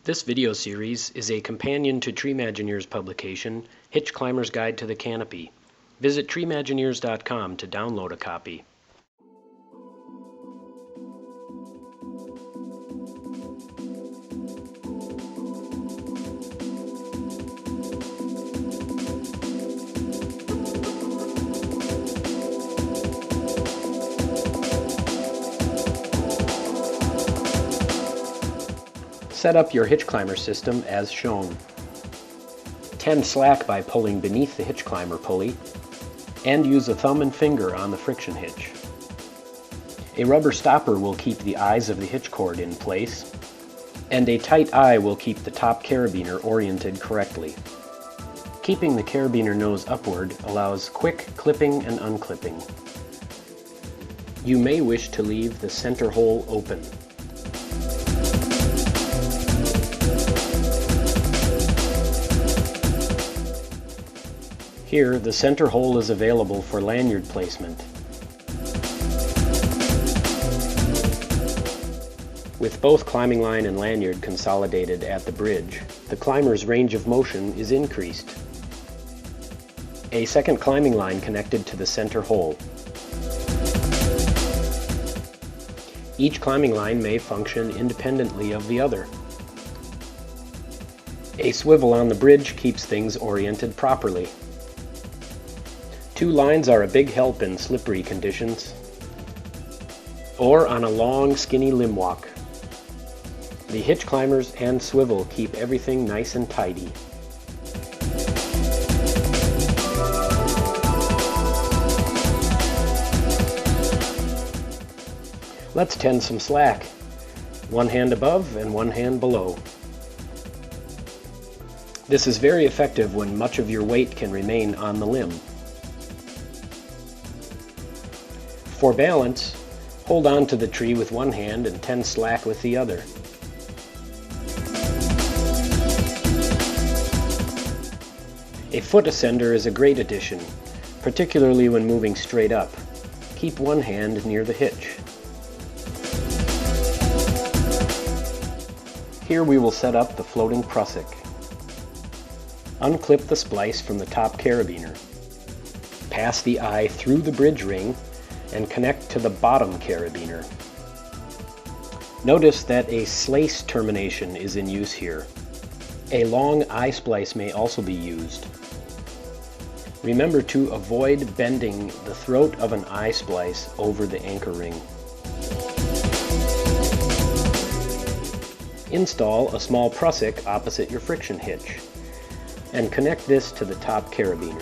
This video series is a companion to Treemagineer's publication, Hitch Climber's Guide to the Canopy. Visit treemagineers.com to download a copy. Set up your hitch climber system as shown. Tend slack by pulling beneath the hitch climber pulley, and use a thumb and finger on the friction hitch. A rubber stopper will keep the eyes of the hitch cord in place, and a tight eye will keep the top carabiner oriented correctly. Keeping the carabiner nose upward allows quick clipping and unclipping. You may wish to leave the center hole open. Here, the center hole is available for lanyard placement. With both climbing line and lanyard consolidated at the bridge, the climber's range of motion is increased. A second climbing line connected to the center hole. Each climbing line may function independently of the other. A swivel on the bridge keeps things oriented properly. Two lines are a big help in slippery conditions, or on a long, skinny limb walk. The hitch climbers and swivel keep everything nice and tidy. Let's tend some slack. One hand above and one hand below. This is very effective when much of your weight can remain on the limb. For balance, hold on to the tree with one hand and tend slack with the other. A foot ascender is a great addition, particularly when moving straight up. Keep one hand near the hitch. Here we will set up the floating prusik. Unclip the splice from the top carabiner. Pass the eye through the bridge ring and connect to the bottom carabiner. Notice that a slice termination is in use here. A long eye splice may also be used. Remember to avoid bending the throat of an eye splice over the anchor ring. Install a small prusik opposite your friction hitch and connect this to the top carabiner.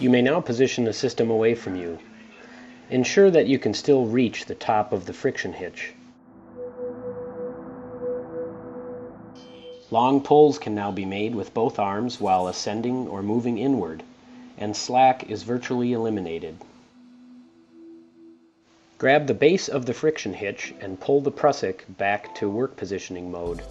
You may now position the system away from you. Ensure that you can still reach the top of the friction hitch. Long pulls can now be made with both arms while ascending or moving inward, and slack is virtually eliminated. Grab the base of the friction hitch and pull the prusik back to work positioning mode.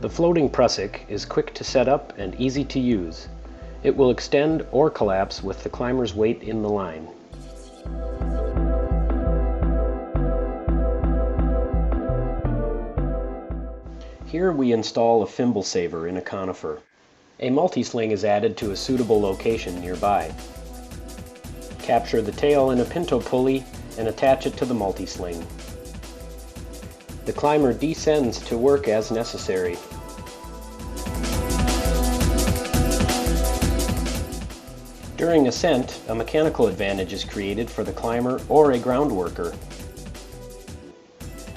The floating prusik is quick to set up and easy to use. It will extend or collapse with the climber's weight in the line. Here we install a thimble saver in a conifer. A multi-sling is added to a suitable location nearby. Capture the tail in a pinto pulley and attach it to the multi-sling. The climber descends to work as necessary. During ascent, a mechanical advantage is created for the climber or a ground worker.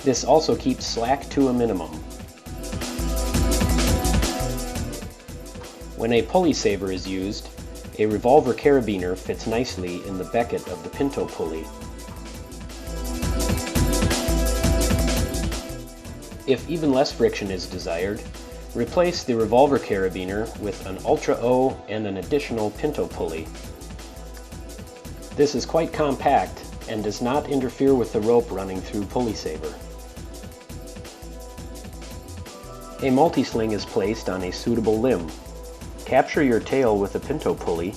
This also keeps slack to a minimum. When a pulley saver is used, a revolver carabiner fits nicely in the becket of the pinto pulley. If even less friction is desired, replace the revolver carabiner with an Ultra O and an additional pinto pulley. This is quite compact and does not interfere with the rope running through pulley saver. A multi-sling is placed on a suitable limb. Capture your tail with a pinto pulley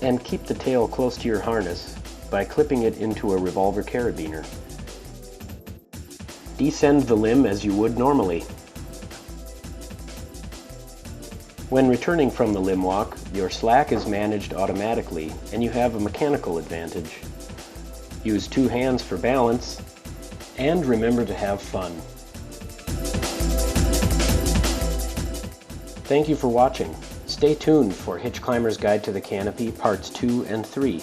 and keep the tail close to your harness by clipping it into a revolver carabiner. Descend the limb as you would normally. When returning from the limb walk, your slack is managed automatically and you have a mechanical advantage. Use two hands for balance, and remember to have fun. Thank you for watching. Stay tuned for Hitch Climber's Guide to the Canopy Parts 2 and 3.